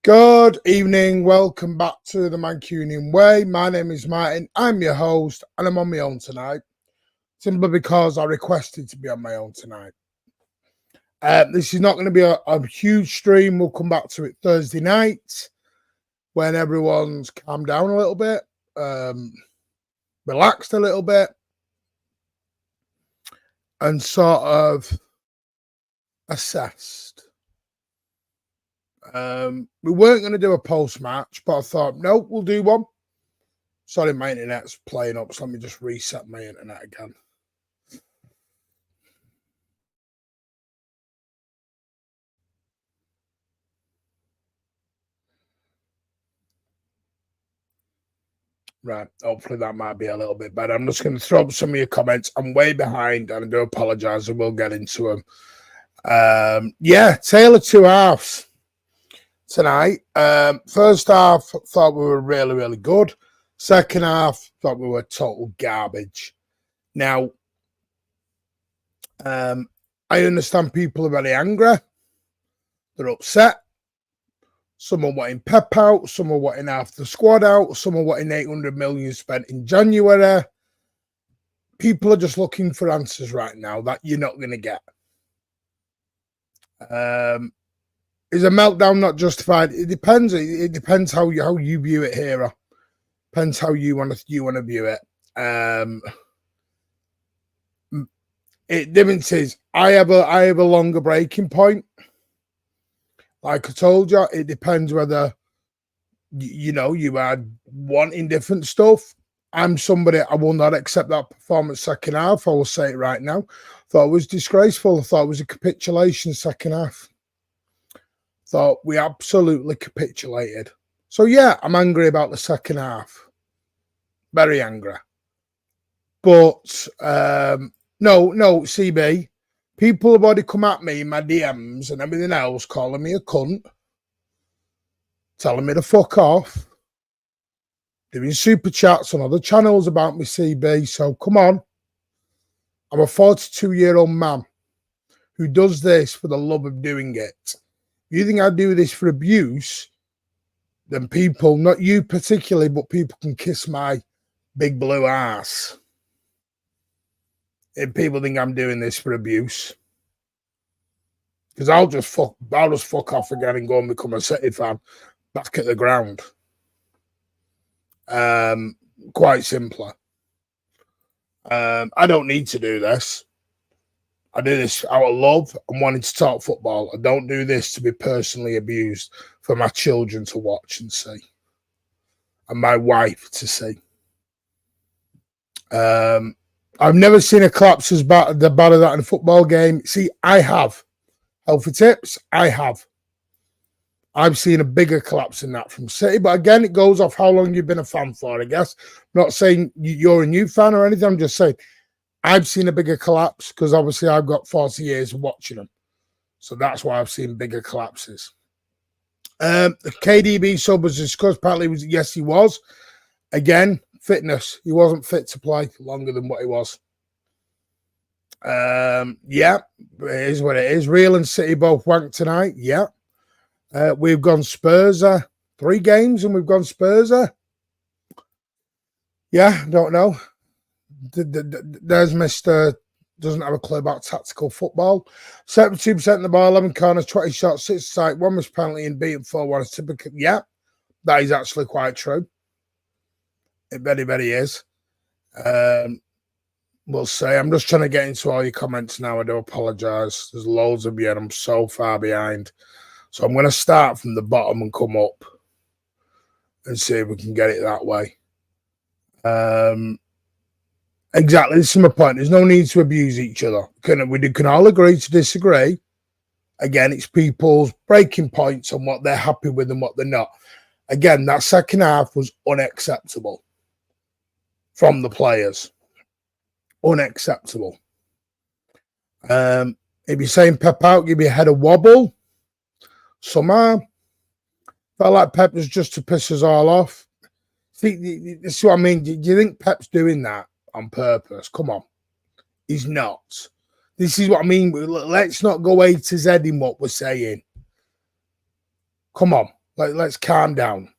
Good evening, welcome back to the Mancunian Way. My name is Martin, I'm your host, and I'm on my own tonight, simply because I requested to be on my own tonight. This is not going to be a huge stream. We'll come back to it Thursday night when everyone's calmed down a little bit, relaxed a little bit, and sort of assessed. We weren't going to do a post-match, but I thought, no, we'll do one. Sorry, my internet's playing up, so let me just reset my internet again. Right, hopefully that might be a little bit better. I'm just going to throw up some of your comments. I'm way behind, and I do apologise, and we'll get into them. Yeah, tale of two halves tonight. First half, thought we were really, really good. Second half, thought we were total garbage. Now, I understand people are very angry. They're upset. Some are wanting Pep out. Some are wanting half the squad out. Some are wanting 800 million spent in January. People are just looking for answers right now that you're not going to get. Is a meltdown not justified? It depends. It depends how you view it here. Depends how you want to view it. It difference is I have a longer breaking point. Like I told you, it depends whether you are wanting different stuff. I'm somebody, I will not accept that performance second half. I will say it right now. Thought it was disgraceful. I thought it was a capitulation second half. Thought we absolutely capitulated. So yeah, I'm angry about the second half. Very angry. But no, CB. People have already come at me in my DMs and everything else, calling me a cunt, telling me to fuck off, doing super chats on other channels about me, CB. So come on. I'm a 42-year-old man who does this for the love of doing it. If you think I do this for abuse, then people, not you particularly, but people can kiss my big blue ass. If people think I'm doing this for abuse, because I'll just fuck off again and go and become a City fan back at the ground. Quite simply. I don't need to do this. I do this out of love and wanting to talk football. I don't do this to be personally abused for my children to watch and see, and my wife to see. I've never seen a collapse as bad as that in a football game. See, I have. Healthy tips, I have. I've seen a bigger collapse than that from City. But again, it goes off how long you've been a fan for, I guess. I'm not saying you're a new fan or anything. I'm just saying I've seen a bigger collapse because obviously I've got 40 years of watching them. So that's why I've seen bigger collapses. The KDB sub was discussed. Apparently, yes, he was. Again, fitness. He wasn't fit to play longer than what he was. Yeah, it is what it is. Real and City both wanked tonight. Yeah. We've gone Spurs 3 games and we've gone Spurs. Yeah, don't know. There's Mr. Doesn't have a clue about tactical football. 72% of the ball, 11 corners, 20 shots, 6 sight, 1 missed penalty and beaten 4-1. Typical. Yeah, that is actually quite true. It very, very is. We'll say. I'm just trying to get into all your comments now. I do apologise. There's loads of you and I'm so far behind. So I'm going to start from the bottom and come up and see if we can get it that way. Exactly, this is my point. There's no need to abuse each other. We can all agree to disagree. Again, it's people's breaking points on what they're happy with and what they're not. Again, that second half was unacceptable from the players. Unacceptable. If you're saying Pep out, give you a head of wobble. Somehow, felt like Pep was just to piss us all off. See, this is what I mean. Do you think Pep's doing that on purpose? Come on. He's not. This is what I mean. Let's not go A to Z in what we're saying. Come on. Let's calm down.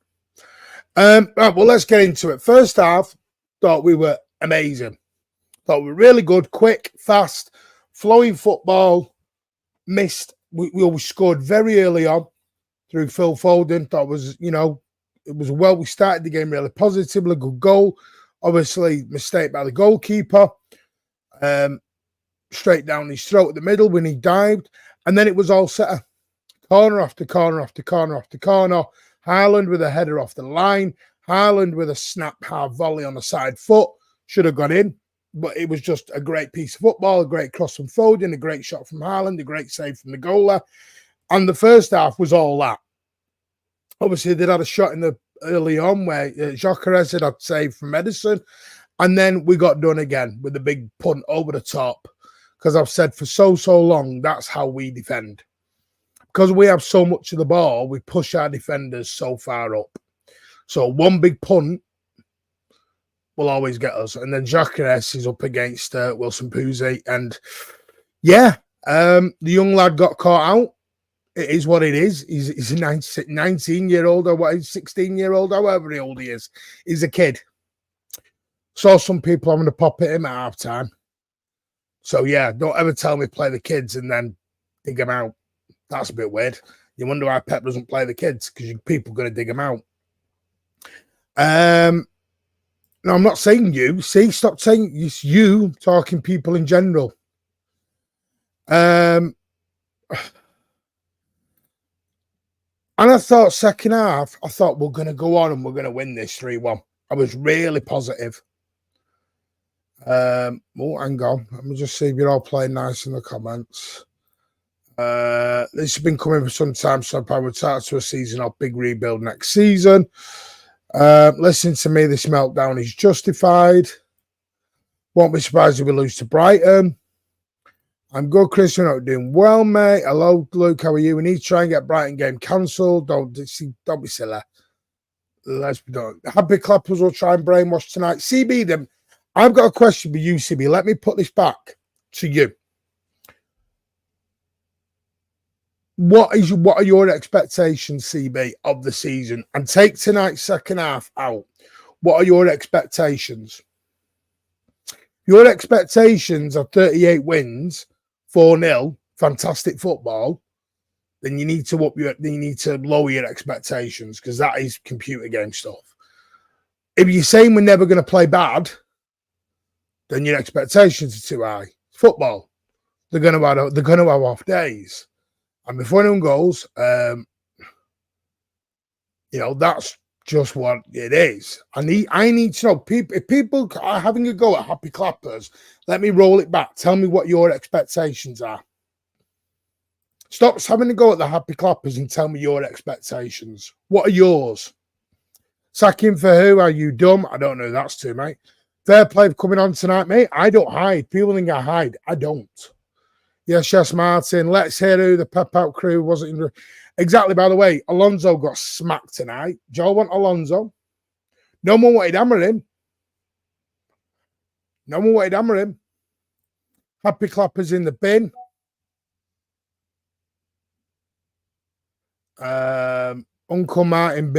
Right, well, let's get into it. First half, thought we were amazing. Thought we were really good, quick, fast, flowing football. Missed. We always scored very early on through Phil Foden. Thought was, it was well. We started the game really positively. Good goal. Obviously, mistake by the goalkeeper. Straight down his throat at the middle when he dived. And then it was all set. Corner after corner after corner after corner. Haaland with a header off the line. Haaland with a snap half volley on the side foot. Should have got in. But it was just a great piece of football, a great cross from Foden, a great shot from Haaland, a great save from the goalie. And the first half was all that. Obviously, they'd had a shot in the early on where Gyökeres had a save from Edison. And then we got done again with a big punt over the top. Because I've said for so long, that's how we defend. Because we have so much of the ball, we push our defenders so far up. So one big punt will always get us. And then Gyökeres is up against Wilson Puzzi. And yeah, the young lad got caught out. It is what it is. He's a 19-year-old or what? 16-year-old, however old he is. He's a kid. Saw some people having to pop at him at half-time. So yeah, don't ever tell me play the kids and then dig them out. That's a bit weird. You wonder why Pep doesn't play the kids, because people are going to dig them out. No, I'm not saying you. See, stop saying it's you, talking people in general. And I thought second half, we're going to go on and we're going to win this 3-1. I was really positive. Oh, hang on. Let me just see if you're all playing nice in the comments. This has been coming for some time, so I would start to a season of big rebuild next season. Listen to me, this meltdown is justified. Won't be surprised if we lose to Brighton. I'm good, Chris. You're not doing well, mate. Hello, Luke. How are you? We need to try and get Brighton game cancelled. Don't be silly. Let's be done. Happy clappers will try and brainwash tonight. CB, them. I've got a question for you, CB. Let me put this back to you. What are your expectations, CB, of the season? And take tonight's second half out. What are your expectations? Your expectations are 38 wins, 4-0, fantastic football. Then you need to lower your expectations, because that is computer game stuff. If you're saying we're never going to play bad, then your expectations are too high. Football, they're going to have off days. And before anyone goes, that's just what it is. I need to know, if people are having a go at Happy Clappers, let me roll it back. Tell me what your expectations are. Stop having to go at the happy clappers and tell me your expectations. What are yours? Sacking for who? Are you dumb? I don't know who that's to, mate. Fair play coming on tonight, mate. I don't hide. People think I hide. I don't. Yes, Martin. Let's hear who the Pep out crew wasn't in. Exactly, by the way, Alonso got smacked tonight. Joe want Alonso. No one wanted to hammer him. No one wanted to hammer him. Happy clappers in the bin. Uncle Martin,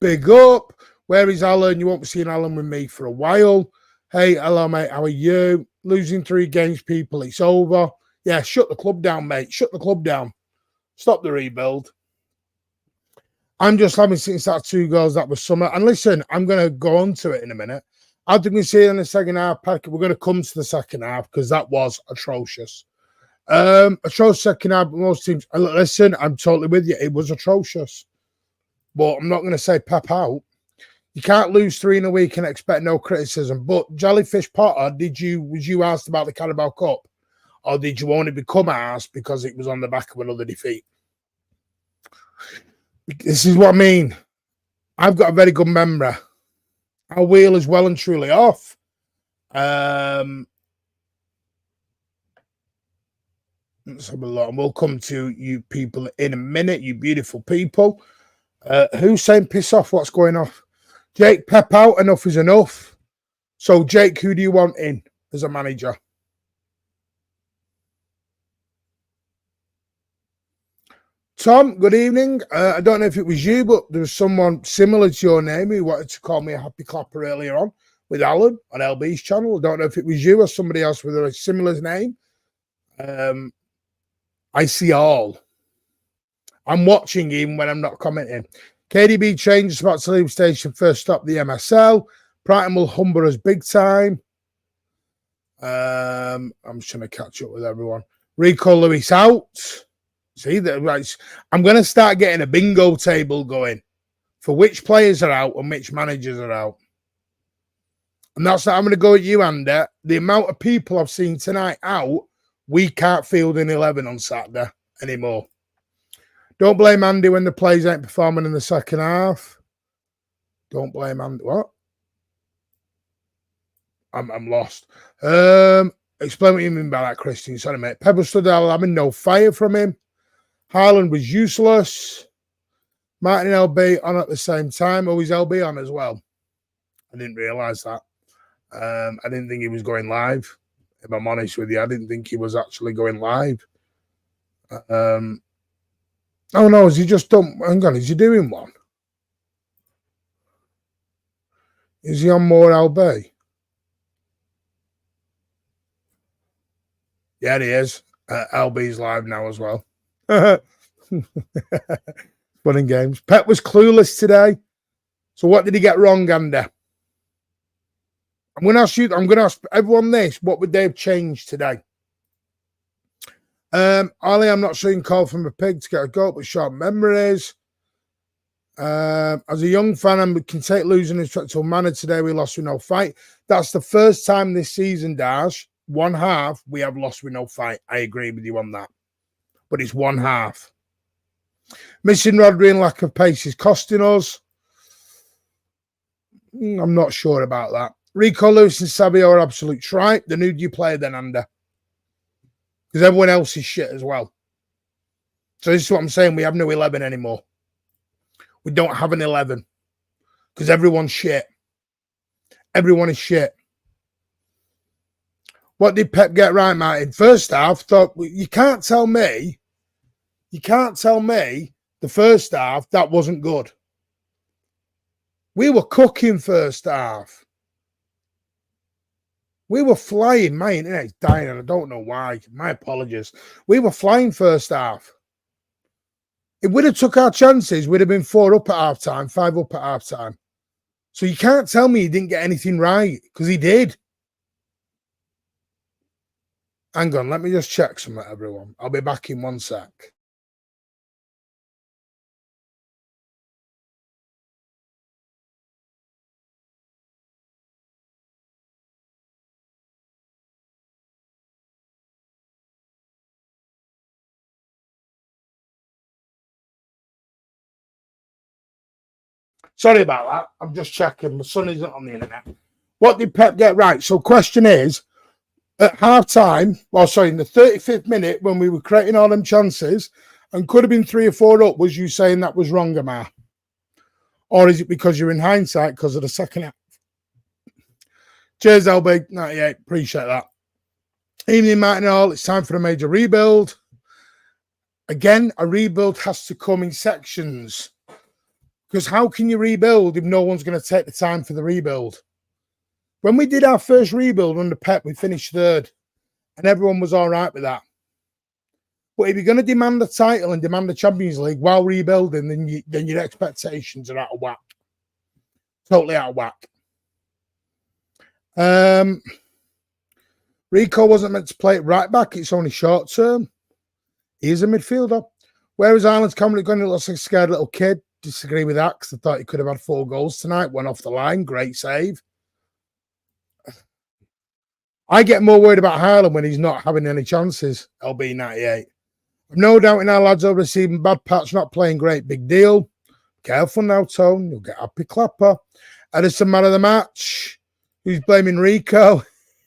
big up. Where is Alan? You won't be seeing Alan with me for a while. Hey, hello, mate. How are you? Losing 3 games, people. It's over. Yeah, shut the club down, mate. Shut the club down. Stop the rebuild. I'm just having since that 2 goals that was summer. And listen, I'm going to go on to it in a minute. I think we see in the second half, Patrick, we're going to come to the second half because that was atrocious. Atrocious second half, most teams. Listen, I'm totally with you. It was atrocious. But I'm not going to say Pep out. You can't lose 3 in a week and expect no criticism. But Jellyfish Potter, was you asked about the Carabao Cup? Or did you only become asked because it was on the back of another defeat? This is what I mean. I've got a very good memory. Our wheel is well and truly off. Let's have a look. And we'll come to you people in a minute, you beautiful people. Who's saying piss off? What's going off? Jake, Pep out. Enough is enough. So, Jake, who do you want in as a manager? Tom, good evening. I don't know if it was you, but there was someone similar to your name who wanted to call me a happy clapper earlier on with Alan on LB's channel. I don't know if it was you or somebody else with a similar name. I see all. I'm watching him when I'm not commenting. KDB changed spot to leave station first stop the MSL. Brighton will humber us big time. I'm just trying to catch up with everyone. Rico Lewis out. See that right? I'm going to start getting a bingo table going for which players are out and which managers are out. And that's that. I'm going to go at you, Andy. The amount of people I've seen tonight out, we can't field an 11 on Saturday anymore. Don't blame Andy when the players ain't performing in the second half. Don't blame Andy. What? I'm lost. Explain what you mean by that, Christian. Sorry, mate. Pepper stood out having no fire from him. Haaland was useless. Martin LB on at the same time. Oh, is LB on as well? I didn't realise that. I didn't think he was going live. If I'm honest with you, I didn't think he was actually going live. Oh no, is he just done? Hang on, is he doing one? Is he on more LB? Yeah, he is. LB's live now as well. Fun and games. Pep was clueless today. So what did he get wrong, Andy? I'm going to ask you. I'm going to ask everyone this. What would they have changed today? Ali, I'm not seeing call from a pig to get a goal, but short memories. As a young fan, I can take losing in to a manner today. We lost with no fight. That's the first time this season, Dash. 1/2 we have lost with no fight. I agree with you on that. But it's 1/2. Missing Rodri and lack of pace is costing us. I'm not sure about that. Rico Lewis and Sabio are absolute tripe. Then who do you play then, Andy? Because everyone else is shit as well. So this is what I'm saying. We have no 11 anymore. We don't have an 11 because everyone's shit. Everyone is shit. What did Pep get right, Martin? First half, thought you can't tell me the first half that wasn't good. We were cooking first half. We were flying. My internet's dying and I don't know why. My apologies. We were flying first half. If we'd have took our chances, we'd have been 4 up at half time, 5 up at half time. So you can't tell me he didn't get anything right because he did. Hang on, let me just check something, everyone. I'll be back in 1 sec. Sorry about that. I'm just checking. My son isn't on the internet. What did Pep get right? So question is, at half time, well, sorry, in the 35th minute, when we were creating all them chances and could have been 3 or 4 up, was you saying that was wrong, Amar? Or is it because you're in hindsight because of the second half? Cheers, LB. 98. Appreciate that. Evening, Martin Hall. It's time for a major rebuild. Again, a rebuild has to come in sections. Because how can you rebuild if no one's going to take the time for the rebuild? When we did our first rebuild under Pep, we finished 3rd. And everyone was all right with that. But if you're going to demand the title and demand the Champions League while rebuilding, then your expectations are out of whack. Totally out of whack. Rico wasn't meant to play it right back. It's only short term. He's a midfielder. Whereas Ireland's comedy going to look like a scared little kid. Disagree with that because I thought he could have had 4 goals tonight. Went off the line. Great save. I get more worried about Haaland when he's not having any chances. LB 98. I've no doubt in our lads are receiving bad patch, not playing great. Big deal. Careful now, Tone. You'll get happy clapper. Edison man of the match. Who's blaming Rico?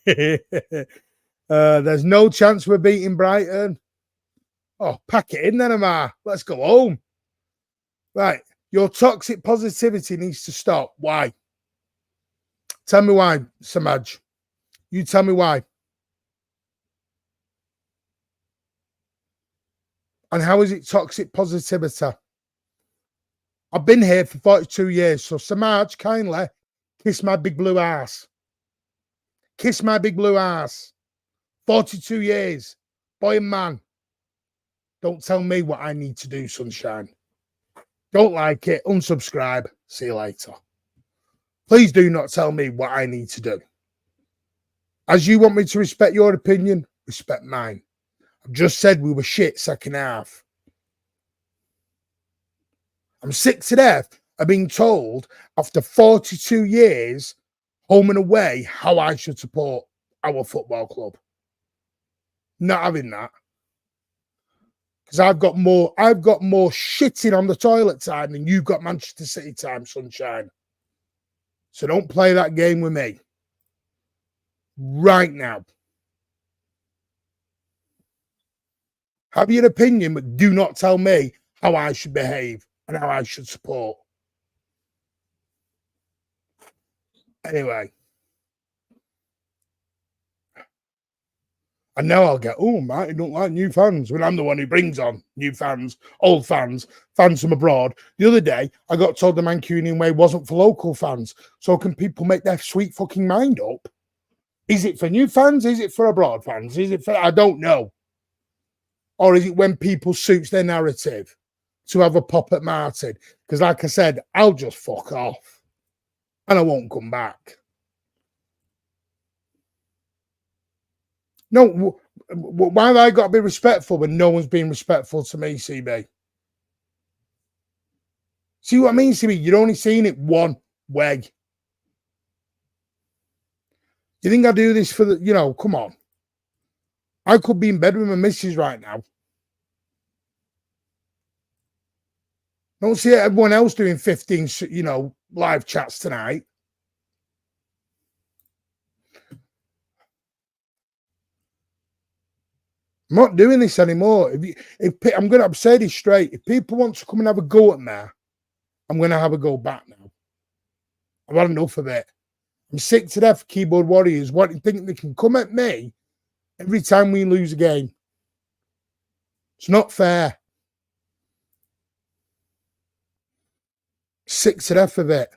There's no chance we're beating Brighton. Oh, pack it in then, Amar. Let's go home. Right. Your toxic positivity needs to stop. Why? Tell me why, Samaj. You tell me why. And how is it toxic positivity? I've been here for 42 years. So, Samaj, kindly kiss my big blue ass. Kiss my big blue ass. 42 years. Boy and man. Don't tell me what I need to do, sunshine. Don't like it. Unsubscribe. See you later. Please do not tell me what I need to do. As you want me to respect your opinion, respect mine. I've just said we were shit second half. I'm sick to death of being told after 42 years, home and away, how I should support our football club. Not having that. Because I've got more shitting on the toilet time than you've got Manchester City time, sunshine. So don't play that game with me. Right now. Have your opinion, but do not tell me how I should behave and how I should support. Anyway. And now I'll get, oh, Matt, you don't like new fans. When I'm the one who brings on new fans, old fans, fans from abroad. The other day, I got told the Mancunian way wasn't for local fans. So can people make their sweet fucking mind up? Is it for new fans? Is it for abroad fans? Is it for, I don't know. Or is it when people suits their narrative to have a pop at Martin? Because like I said, I'll just fuck off. And I won't come back. No, why have I got to be respectful when no one's being respectful to me, CB? See what I mean, CB? You're only seeing it one way. You think I do this for the, come on. I could be in bed with my missus right now. Don't see everyone else doing 15, live chats tonight. I'm not doing this anymore. I'm going to say this straight. If people want to come and have a go at me, I'm going to have a go back now. I've had enough of it. I'm sick to death of keyboard warriors thinking they can come at me every time we lose a game. It's not fair. Sick to death of it.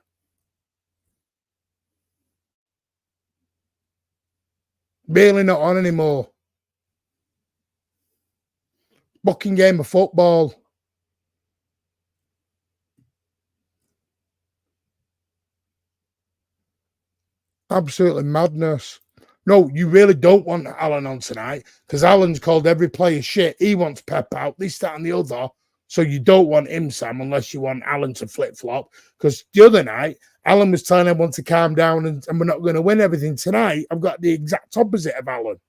Really not on anymore. Fucking game of football. Absolutely madness. No, you really don't want Alan on tonight because Alan's called every player shit. He wants Pep out, this, that, and the other. So you don't want him, Sam, unless you want Alan to flip-flop. Because the other night, Alan was telling everyone to calm down and we're not going to win everything. Tonight, I've got the exact opposite of Alan.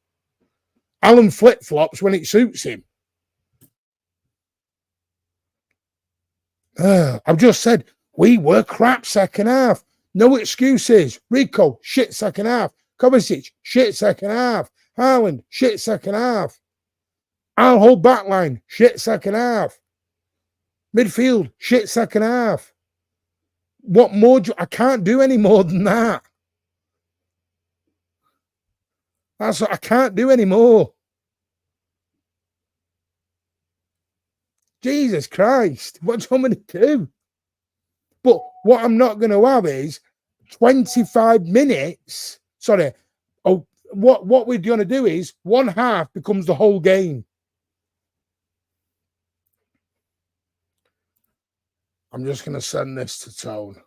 Alan flip-flops when it suits him. I've just said, We were crap second half. No excuses. Rico, shit second half. Kovacic, shit second half. Haaland, shit second half. Our whole back line, shit second half. Midfield, shit second half. What more I can't do any more than that. That's what I can't do anymore. Jesus Christ. What do you want me to do? But what I'm not going to have is 25 minutes. Sorry. Oh, what we're going to do is one half becomes the whole game. I'm just going to send this to Tone.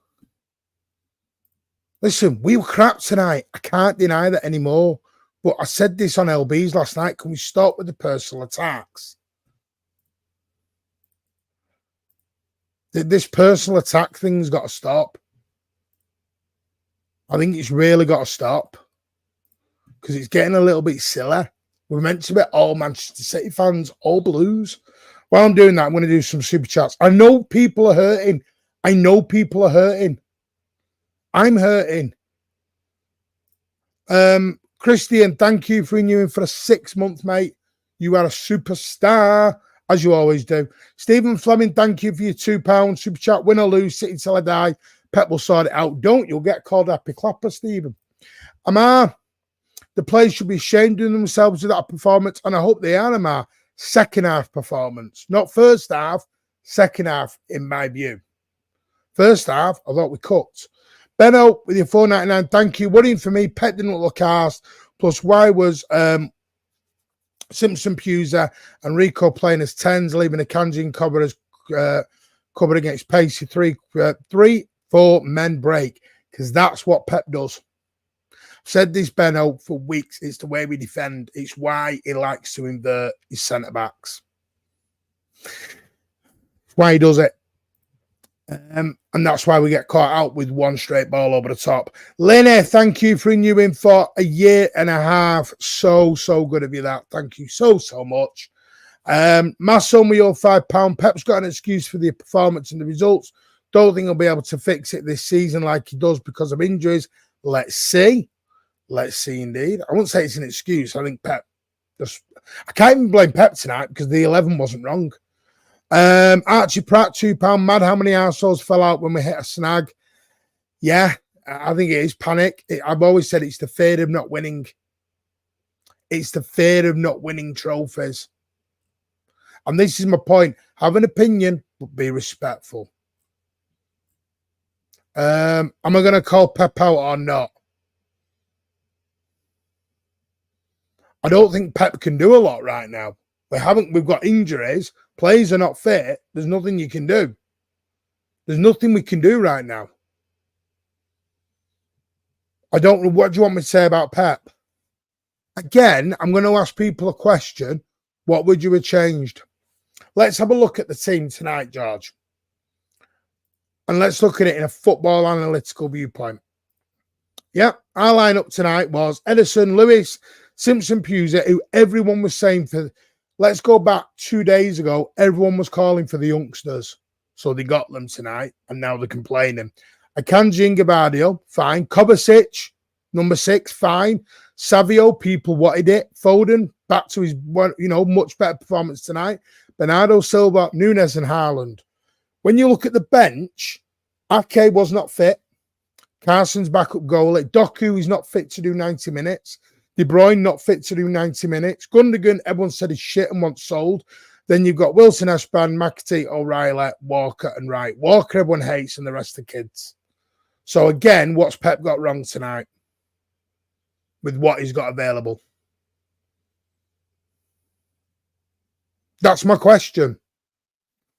Listen, we were crap tonight. I can't deny that anymore. But I said this on LB's last night. Can we stop with the personal attacks? This personal attack thing's got to stop. I think it's really got to stop. Because it's getting a little bit silly. We're meant to be all Manchester City fans, all Blues. While I'm doing that, I'm going to do some super chats. I know people are hurting. I know people are hurting. I'm hurting. Christian, thank you for renewing for a 6 month, mate. You are a superstar, as you always do. Stephen Fleming, thank you for your £2 super chat. Win or lose, City till I die. Pep will sort it out. Don't, you'll get called Happy Clapper, Stephen. Amar, the players should be ashamed of themselves with that performance, and I hope they are, Amar. Second half performance. Not first half, second half, in my view. First half, I thought we cooked. Benno, with your $4.99, thank you. Worrying for me, Pep didn't look cast. Plus, why was Simpson, Puser, and Rico playing as 10s, leaving a Kanji cover as covered against Pacey 3-4 men break? Because that's what Pep does. I've said this, Benno, for weeks. It's the way we defend. It's why he likes to invert his centre-backs. It's why he does it. And that's why we get caught out with one straight ball over the top. Lenny, thank you for renewing for a year and a half. So good of you, that. Thank you so much. Masso, with your £5. Pep's got an excuse for the performance and the results. Don't think he'll be able to fix it this season like he does because of injuries. Let's see. Let's see, indeed. I wouldn't say it's an excuse. I think Pep just... I can't even blame Pep tonight because the 11 wasn't wrong. Archie Pratt, £2. Mad how many arseholes fell out when we hit a snag. Yeah, I think it is panic. I've always said it's the fear of not winning. It's the fear of not winning trophies. And this is my point. Have an opinion, but be respectful. Am I going to call Pep out or not? I don't think Pep can do a lot right now. We've got injuries. Players are not fit. There's nothing you can do. There's nothing we can do right now. I don't know. What do you want me to say about Pep? Again, I'm going to ask people a question. What would you have changed? Let's have a look at the team tonight, George. And let's look at it in a football analytical viewpoint. Yeah, our lineup tonight was Ederson, Lewis, Simpson, Puser, who everyone was saying for... Let's go back 2 days ago. Everyone was calling for the youngsters. So they got them tonight, and now they're complaining. Akanji and Gavardio, fine. Kovacic, number 6, fine. Savio, people wanted it. Foden, back to his, much better performance tonight. Bernardo Silva, Nunes, and Haaland. When you look at the bench, Ake was not fit. Carson's backup goalie. Doku is not fit to do 90 minutes. De Bruyne not fit to do 90 minutes. Gundogan, everyone said he's shit and wants sold. Then you've got Wilson, Ashban, McAtee, O'Reilly, Walker, and Wright. Walker, everyone hates, and the rest of the kids. So again, what's Pep got wrong tonight with what he's got available? That's my question.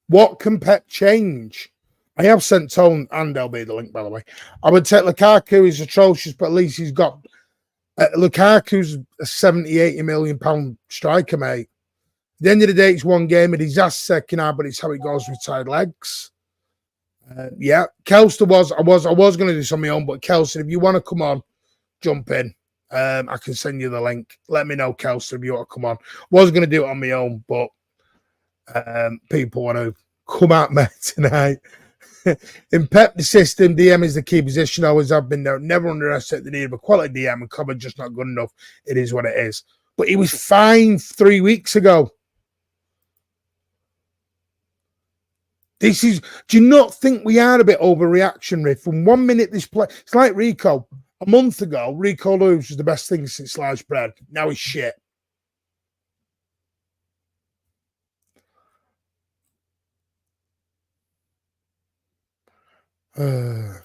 What can Pep change? I have sent Tone and LB the link, by the way. I would take Lukaku. He's atrocious, but at least he's got... Lukaku's a 70, 80 million pound striker, mate. At the end of the day, it's one game. It is ass second half, but it's how it goes with tied legs. Yeah, Kelster I was going to do some of my own, but Kelster, if you want to come on, jump in. I can send you the link. Let me know, Kelster, if you want to come on. Was going to do it on my own, but people want to come at me tonight. In Pep, the system, DM is the key position. Always have been there. Never underestimate the need of a quality DM, and cover just not good enough. It is what it is. But he was fine 3 weeks ago. This is. Do you not think we are a bit overreactionary? From 1 minute, this play. It's like Rico. A month ago, Rico Lewis was the best thing since sliced bread. Now he's shit. And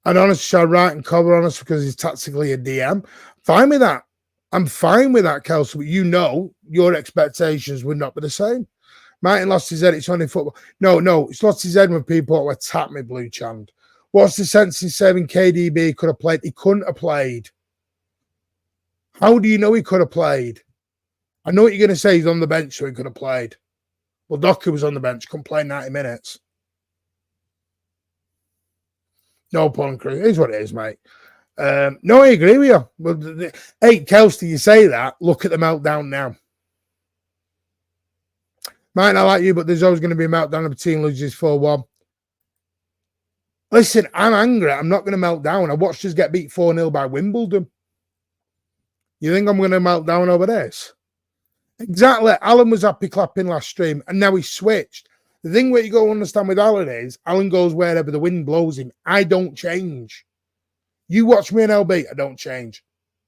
honestly, shall write and cover on us because he's tactically a DM. Fine with that. I'm fine with that, Kelsey. But you know your expectations would not be the same. Martin lost his head. It's only football. No, it's lost his head when people attack me, Blue Chand. What's the sense in saying KDB could have played? He couldn't have played. How do you know he could have played? I know what you're going to say. He's on the bench, so he could have played. Well, Docker was on the bench, couldn't play 90 minutes. No, Ponker. It is what it is, mate. No, I agree with you. Well, hey, Kelsey, you say that. Look at the meltdown now. Might not like you, but there's always going to be a meltdown if a team loses 4-1. Listen, I'm angry. I'm not going to melt down. I watched us get beat 4-0 by Wimbledon. You think I'm going to melt down over this? Exactly. Alan was happy clapping last stream, and now he's switched. The thing where you go understand with Alan is Alan goes wherever the wind blows him. I don't change. You watch me and LB, I don't change.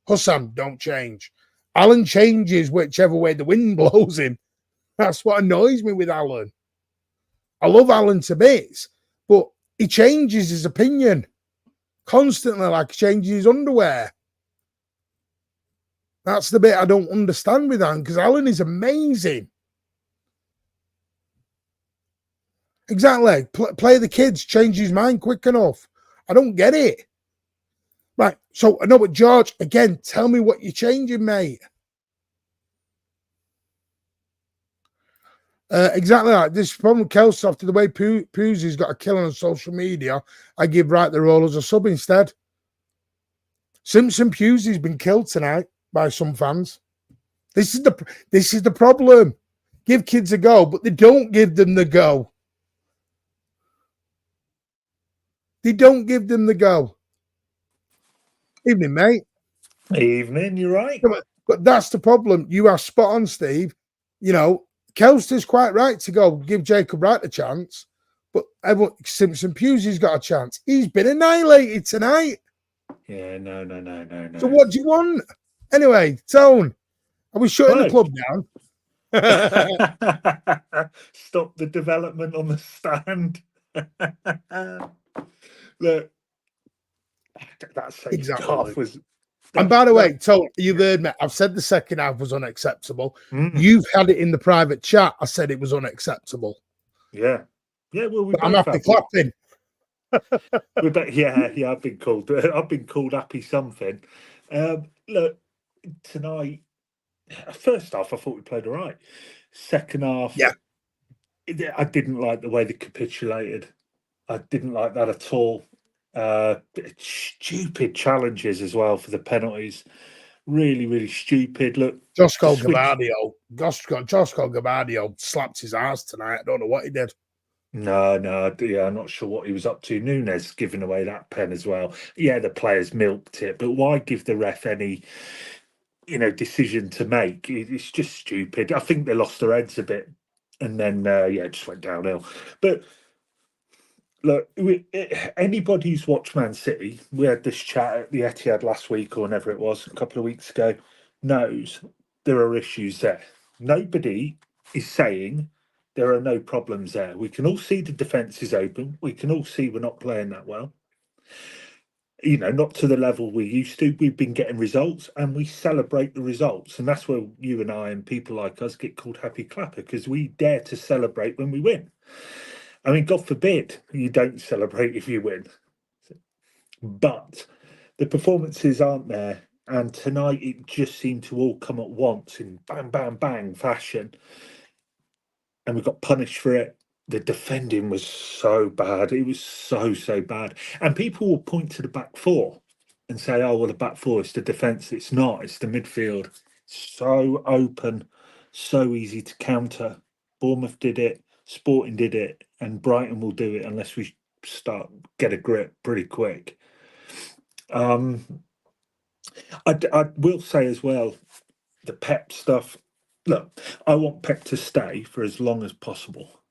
Hussam, don't change. Alan changes whichever way the wind blows him. That's what annoys me with Alan. I love Alan to bits, but he changes his opinion constantly, like he changes his underwear. That's the bit I don't understand with Alan, because Alan is amazing. Exactly. Play the kids, change his mind quick enough. I don't get it. Right. So, I know, but George, again, tell me what you're changing, mate. Exactly like this problem with Kelsey after the way Pusey's got a killing on social media. I give Wright the role as a sub instead. Simpson Pusey's been killed tonight by some fans. This is the problem. Give kids a go, but they don't give them the go. They don't give them the go. Evening, mate. Evening, you're right. But that's the problem. You are spot on, Steve. You know, Kelster's quite right to go give Jacob Wright a chance, but everyone, Simpson Pusey's got a chance. He's been annihilated tonight. Yeah, no. So what do you want? Anyway, Tone, are we shutting the club down? Stop the development on the stand. Look, that second half was... And by the way, Tone, you've heard me. I've said the second half was unacceptable. You've had it in the private chat. I said it was unacceptable. Yeah. Well, I'm happy clapping. Yeah. I've been called happy something. Look, tonight, first half, I thought we played all right. Second half, yeah, I didn't like the way they capitulated. I didn't like that at all. Stupid challenges as well for the penalties. Really stupid. Look, Josko Gabardio slapped his ass tonight. I don't know what he did. No, yeah, I'm not sure what he was up to. Nunes giving away that pen as well. Yeah, the players milked it, but why give the ref any, decision to make? It's just stupid. I think they lost their heads a bit, and then it just went downhill. But look, anybody who's watched Man City, we had this chat at the Etihad last week or whenever it was, a couple of weeks ago, knows there are issues there. Nobody is saying there are no problems there. We can all see the defence is open. We can all see we're not playing that well. Not to the level we used to. We've been getting results and we celebrate the results. And that's where you and I and people like us get called happy clapper, because we dare to celebrate when we win. I mean, God forbid you don't celebrate if you win. But the performances aren't there. And tonight it just seemed to all come at once in bang, bang, bang fashion. And we got punished for it. The defending was so bad. It was so bad. And people will point to the back four and say, oh, well, the back four is the defence. It's not. It's the midfield. So open, so easy to counter. Bournemouth did it, Sporting did it, and Brighton will do it unless we get a grip pretty quick. I will say as well, the Pep stuff. Look, I want Pep to stay for as long as possible,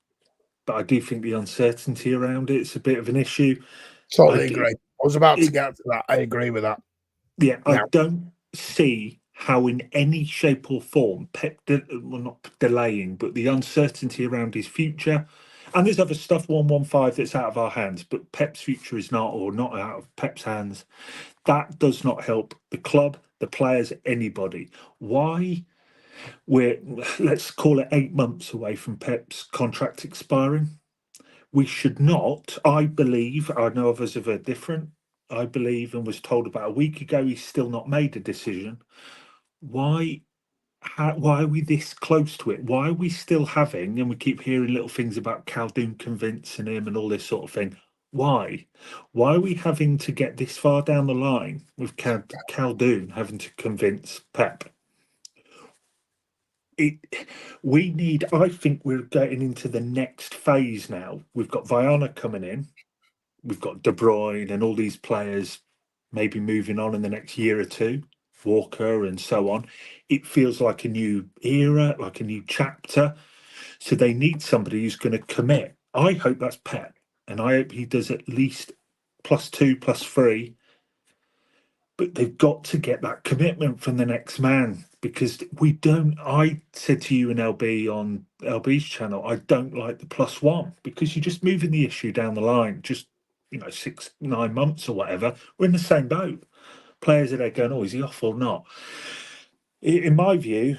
but I do think the uncertainty around it's a bit of an issue. Totally agree. I was about to get to that. I agree with that. Yeah, I don't see how in any shape or form Pep, well, not delaying, but the uncertainty around his future. And there's other stuff, 115, that's out of our hands, but Pep's future is not, or not out of Pep's hands. That does not help the club, the players, anybody. Why? Let's call it 8 months away from Pep's contract expiring. We should not, I believe, I know others are very different. I believe, and was told about a week ago, he's still not made a decision. Why are we this close to it? Why are we still having, and we keep hearing little things about Khaldoon convincing him and all this sort of thing? Why? Why are we having to get this far down the line with Khaldoon having to convince Pep? I think we're getting into the next phase now. We've got Viana coming in. We've got De Bruyne and all these players maybe moving on in the next year or two, Walker and so on. It feels like a new era, like a new chapter. So they need somebody who's going to commit. I hope that's Pep, and I hope he does at least +2, +3. But they've got to get that commitment from the next man, because we don't. I said to you and LB on LB's channel, I don't like the +1, because you're just moving the issue down the line. Just 6, 9 months or whatever, we're in the same boat. Players are there going, oh, is he off or not? In my view,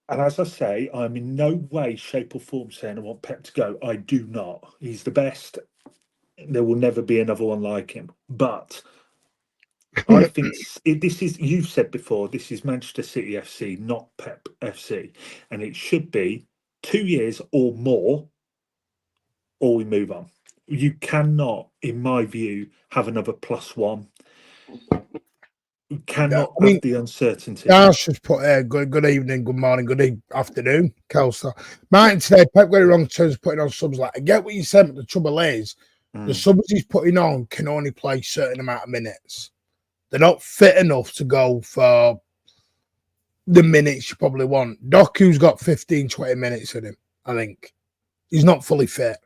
and as I say, I'm in no way, shape or form saying I want Pep to go. I do not. He's the best. There will never be another one like him. But I think this is, you've said before, this is Manchester City FC, not Pep FC. And it should be 2 years or more, or we move on. You cannot, in my view, have another +1. You cannot have the uncertainty. Dash just put good evening, good morning, good afternoon, Kelsa. Martin today, Pep got it wrong in terms of putting on subs. Like, I get what you said, but the trouble is, the subs he's putting on can only play a certain amount of minutes. They're not fit enough to go for the minutes you probably want. Doku's got 15, 20 minutes in him, I think. He's not fully fit.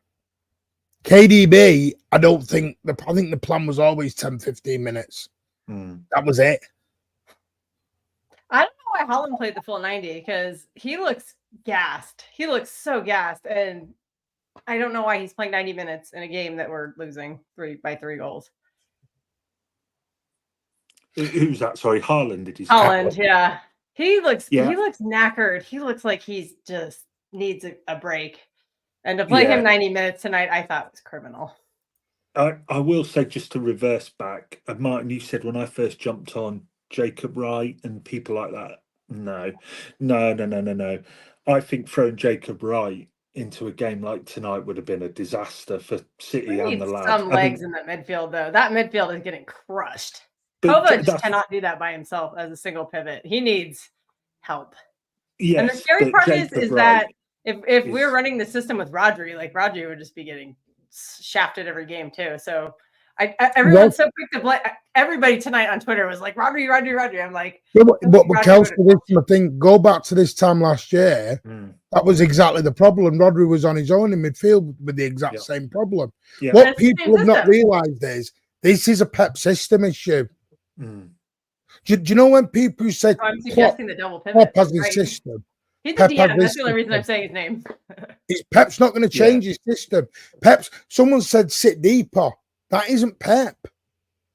KDB, I think the plan was always 10, 15 minutes. That was it. I don't know why Holland played the full 90, because he looks gassed. He looks so gassed. And I don't know why he's playing 90 minutes in a game that we're losing 3 goals. Who's that? Sorry, Haaland, did you say? Holland, yeah. He looks knackered. He looks like he's just needs a break. And to play him 90 minutes tonight, I thought was criminal. I will say, just to reverse back, Martin, you said when I first jumped on Jacob Wright and people like that. No. I think throwing Jacob Wright into a game like tonight would have been a disaster for City and the lads. Some legs in that midfield, though. That midfield is getting crushed. Kovac just cannot do that by himself as a single pivot. He needs help. Yes, and the scary part is that if we're running the system with Rodri, like Rodri would just be getting shafted every game too. So everyone's so quick to blame. Everybody tonight on Twitter was like, Rodri. I'm like, but Kelsey, I think, go back to this time last year. That was exactly the problem. Rodri was on his own in midfield with the exact same problem. What people have not realised is this is a Pep system issue. Do you know when people say I'm suggesting the double pivot? Pep has his system. He's the DM. That's the only reason I'm saying his name. Pep's not going to change his system. Someone said sit deeper. That isn't Pep.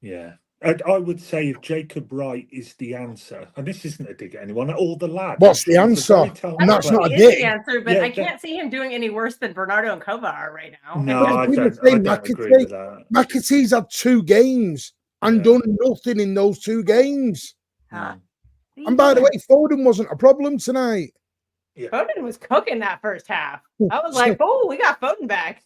Yeah. I would say if Jacob Wright is the answer, and this isn't a dig at anyone, all the lads. What's the answer? That's not a dig. The answer, but I can't see him doing any worse than Bernardo and Kova are right now. No, I don't agree with that. McAtee's had 2 games and done nothing in those 2 games. And by the way, Foden wasn't a problem tonight. Foden was cooking that first half. I was like, oh, we got Foden back.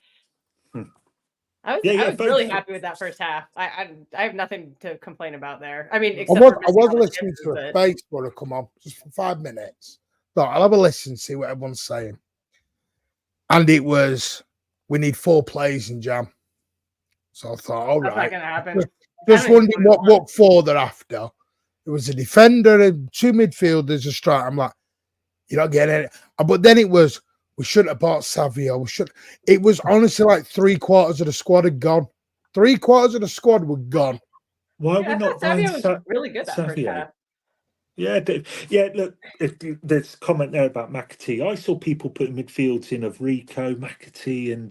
I was really happy with that first half. I have nothing to complain about there. I mean, I was listening to a Facebook come on just for 5 minutes. So I'll have a listen, see what everyone's saying. And it was, we need 4 players in Jam. So I thought, all That's right. not going to happen. Just wondering what 4 they're after. It was a defender and 2 midfielders, a striker. I'm like, you're not getting it. But then it was, we shouldn't have bought Savio. It was honestly like 3/4 of the squad had gone. 3/4 of the squad were gone. Why are we not buying Savio was really good that first half. Yeah, yeah. Look, there's a comment there about McAtee. I saw people putting midfields in of Rico, McAtee, and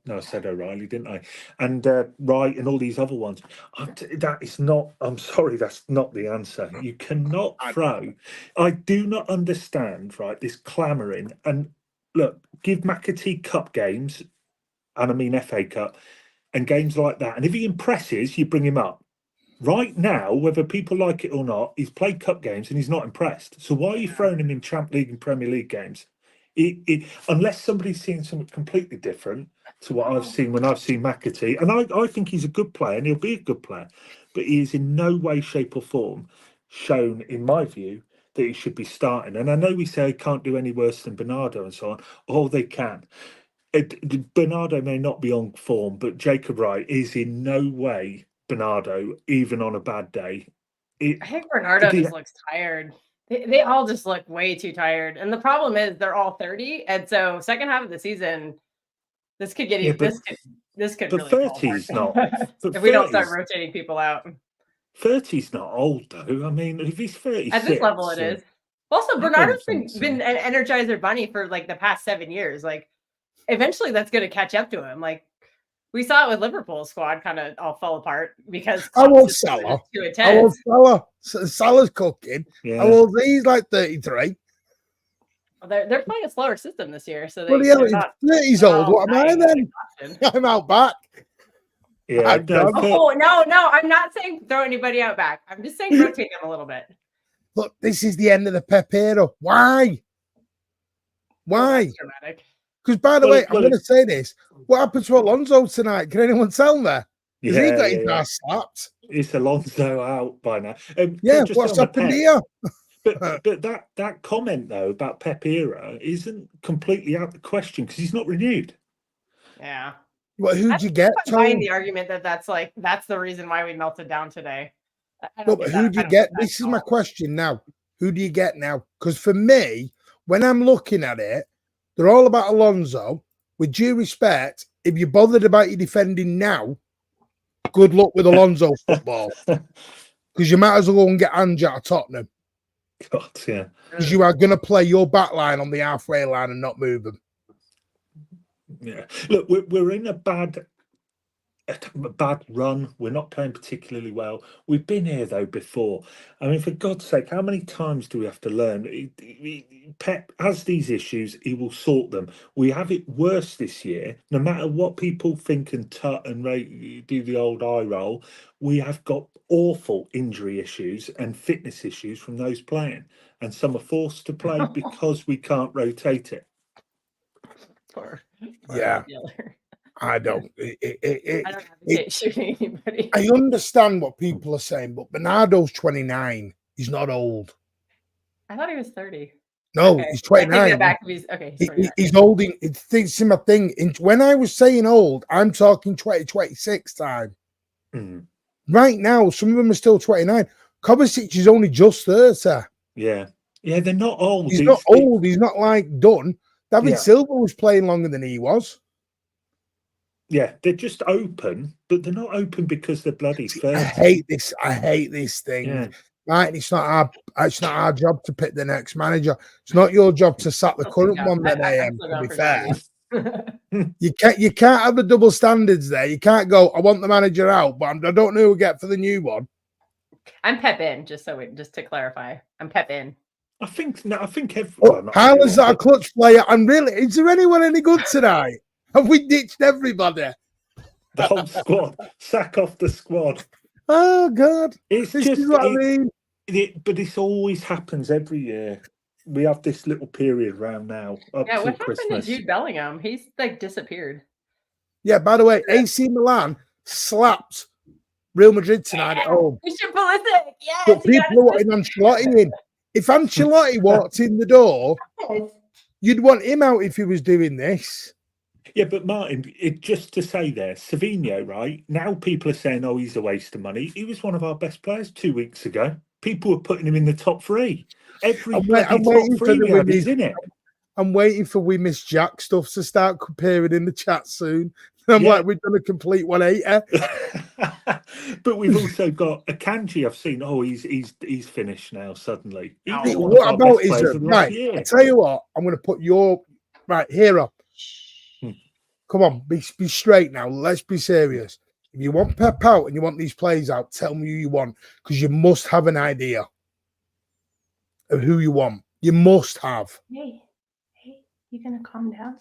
no, I said O'Reilly, didn't I? And Wright and all these other ones. That is not. I'm sorry, that's not the answer. You cannot throw. I do not understand. Right, this clamouring and look. Give McAtee cup games, and I mean FA Cup, and games like that. And if he impresses, you bring him up. Right now, whether people like it or not, he's played cup games and he's not impressed. So why are you throwing him in Champions League and Premier League games? Unless somebody's seeing something completely different to what I've seen when I've seen McAtee, and I think he's a good player and he'll be a good player, but he is in no way, shape or form shown, in my view, that he should be starting. And I know we say he can't do any worse than Bernardo and so on. Oh, they can. Bernardo may not be on form, but Jacob Wright is in no way Bernardo, even on a bad day. I think Bernardo just looks tired. They all just look way too tired. And the problem is they're all 30. And so second half of the season, this could get this could really 30's not. If we don't start rotating people out. 30's not old though. I mean, if he's 36. At this level it is. Also, Bernardo's been an Energizer bunny for like the past 7 years. Like eventually that's going to catch up to him. Like we saw it with Liverpool's squad kind of all fell apart because I want Salah. I want Salah. Salah's cooking. Yeah. I want he's like 33. Well, they're playing a slower system this year, so he's old. What am I then? I'm out back. Yeah. No, I'm not saying throw anybody out back. I'm just saying rotate them a little bit. Look, this is the end of the Pep era. Why? Why? Because, by the way, I'm going to say this. What happened to Alonso tonight? Can anyone tell me? Because he got his ass slapped. Is Alonso out by now? What's happened here? But that comment, though, about Pep era isn't completely out of the question because he's not renewed. Yeah. Well, who'd you get? Buying the argument that's the reason why we melted down today. But who do you get? This is my question now. Who do you get now? Because for me, when I'm looking at it, they're all about Alonso. With due respect, if you're bothered about your defending now, good luck with Alonso football. Because you might as well go and get Ange out of Tottenham. God, yeah. Because you are going to play your back line on the halfway line and not move them. Yeah. Look, we're in a bad run. We're not playing particularly well. We've been here though before. I mean, for God's sake, how many times do we have to learn? Pep has these issues. He will sort them. We have it worse this year. No matter what people think and tut and do the old eye roll, we have got awful injury issues and fitness issues from those playing, and some are forced to play because we can't rotate it. Poor I don't. I don't advocate shooting anybody. I understand what people are saying, but Bernardo's 29. He's not old. I thought he was 30. No, he's 29. He's old. It's my thing. When I was saying old, I'm talking 2026 time. Mm. Right now, some of them are still 29. Kovacic is only just 30. Yeah, they're not old. He's not old. He's not like done. David Silva was playing longer than he was. Yeah, they're just open, but they're not open because they're bloody first. I hate this thing. Yeah. Right, it's not our job to pick the next manager. It's not your job to sack the current one. Then to be fair, you can't have the double standards there. You can't go, I want the manager out, but I don't know who we get for the new one. I'm Pep in, just to clarify. I'm Pep in. I think Haaland's not a clutch player. Is there anyone any good tonight? Have we ditched everybody? The whole squad. Sack off the squad. Oh, God. This is what I mean. But this always happens every year. We have this little period around now. What happened to Jude Bellingham? He's like disappeared. Yeah, by the way, AC Milan slapped Real Madrid tonight at home. We should Pulisic. Yes. But people are wanting Ancelotti in. If Ancelotti walked in the door, You'd want him out if he was doing this. Yeah, but Martin, just to say there, Savinho, right? Now people are saying, oh, he's a waste of money. He was one of our best players 2 weeks ago. People were putting him in the top 3. Every bloody top 3 we had, he's in it. I'm waiting for We Miss Jack stuff to start appearing in the chat soon. I'm like, we've done a complete 180. But we've also got Akanji. I've seen. Oh, he's finished now. Suddenly, what about his right? I tell you what, I'm going to put your right here up. Come on, be straight now. Let's be serious. If you want Pep out and you want these players out, tell me who you want, because you must have an idea of who you want. You must have. Hey, you gonna calm down?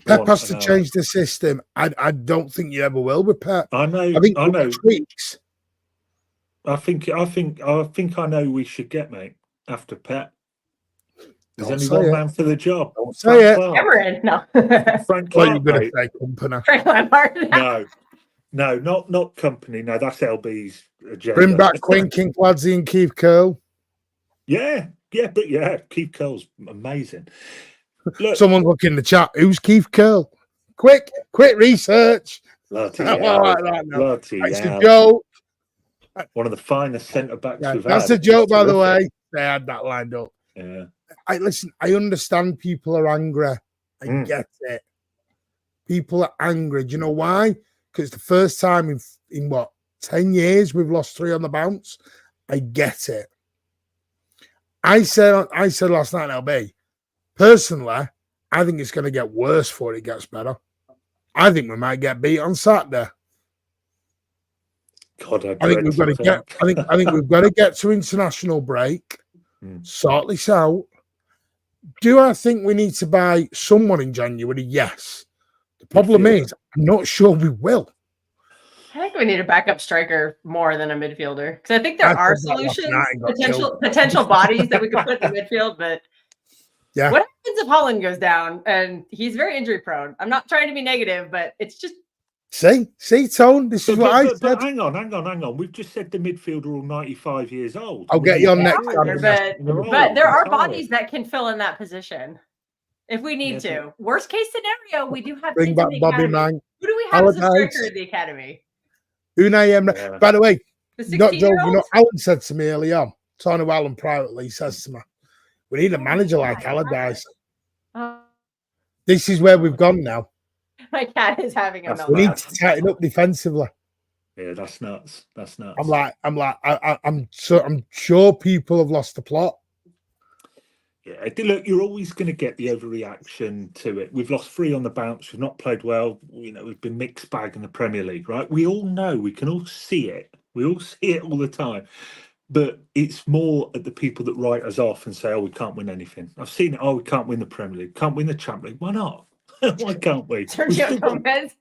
Pep has to change the system. I don't think you ever will with Pep. I know. I know. Tweaks. I think I know who we should get, mate. After Pep, there's only one man for the job. Don't say it. Cameron, no. Frank Clark, mate. Company. Frank Lampard. No, not company. No, that's LB's agenda. Bring back Quinn Kinkladze and Keith Curl. Yeah, Keith Curl's amazing. Look, someone's looking in the chat. Who's Keith Curl? Quick research. Bloody That's a joke. One of the finest centre backs we've had. That's a joke, by the way. They had that lined up. Yeah. Listen, I understand people are angry. I get it. People are angry. Do you know why? Because the first time in what, 10 years we've lost 3 on the bounce. I get it. I said last night, LB, personally, I think it's going to get worse before it gets better. I think we might get beat on Saturday. God, I think we've got to get. I think we've got to get to international break. Sort this out. Do I think we need to buy someone in January? Yes. The problem is, I'm not sure we will. I think we need a backup striker more than a midfielder, because I think there are solutions, potential bodies that we could put in the midfield. But what happens if Holland goes down? And he's very injury prone. I'm not trying to be negative, but it's just. See, Tone. This is what I said. But hang on. We've just said the midfield are all 95 years old. I'll get you on next time. But there are bodies that can fill in that position if we need to. Worst case scenario, we do have. Bring back Bobby Mang. Who do we have as a striker in the academy? Unai Emery. By the way, not Joe. You know, Alan said to me early on. Talking to Alan privately, he says to me, "We need a manager like Allardyce." This is where we've gone now. My cat is having a meltdown. We need to tighten up defensively. Yeah, that's nuts. I'm sure people have lost the plot. Yeah, look, you're always going to get the overreaction to it. We've lost 3 on the bounce. We've not played well. You know, we've been mixed bag in the Premier League, right? We all know. We can all see it. We all see it all the time. But it's more at the people that write us off and say, "Oh, we can't win anything." I've seen it. "Oh, we can't win the Premier League. Can't win the Champions League." Why not? Why can't we? Sergio Gomez.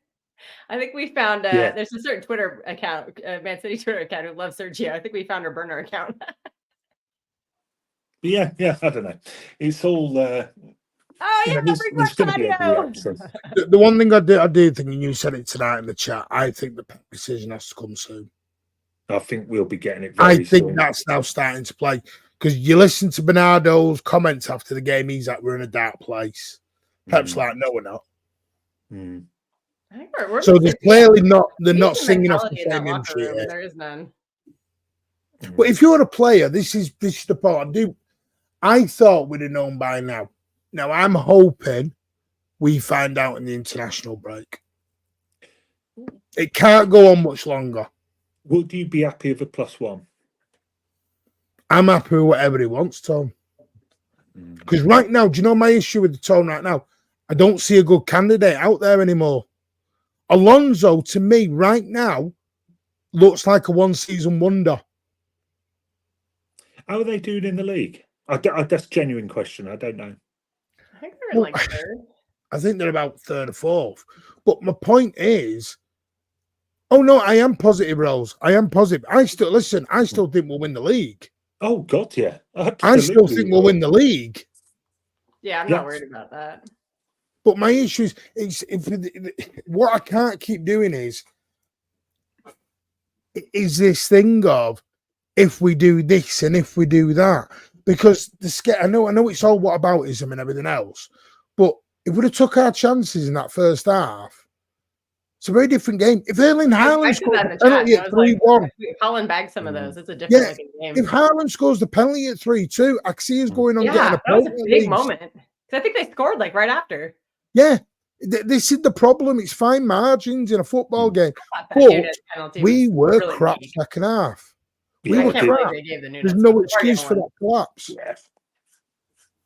I think we found there's a certain Twitter account, Man City Twitter account, who loves Sergio. I think we found her burner account. Yeah, I don't know. It's all. There's going to be a reaction. The one thing I do think, and you said it tonight in the chat, I think the decision has to come soon. I think we'll be getting it very soon. That's now starting to play, because you listen to Bernardo's comments after the game. He's like, "We're in a dark place." Pep's like, "No, we're not." I think we're so there's clearly not. They're not singing off the same hymn sheet. There is none. But if you're a player, this is the part. I thought we'd have known by now. Now I'm hoping we find out in the international break. It can't go on much longer. Would you be happy with a +1? I'm happy with whatever he wants, Tom. Because right now, do you know my issue with the Tone right now? I don't see a good candidate out there anymore. Alonso, to me, right now, looks like a one-season wonder. How are they doing in the league? That's a genuine question. I don't know. I think they're in like 3rd. I think they're about 3rd or 4th. But my point is, oh no, I am positive, Rose. I am positive. I still think we'll win the league. Oh God, yeah. Absolutely. I still think we'll win the league. Yeah, I'm not worried about that. But my issue is what I can't keep doing is this thing of if we do this and if we do that. because I know it's all whataboutism and everything else, but if we'd have took our chances in that first half, it's a very different game. If Erling Haaland scored the penalty at 3-1, Haaland bagged some of those. It's a different looking game. If Haaland scores the penalty at 3-2, I see us going on getting a penalty. That was a big moment. Because I think they scored like right after. Yeah. This is the problem. It's fine margins in a football game. But we were really crap second half. We were crap. There's no excuse for that collapse.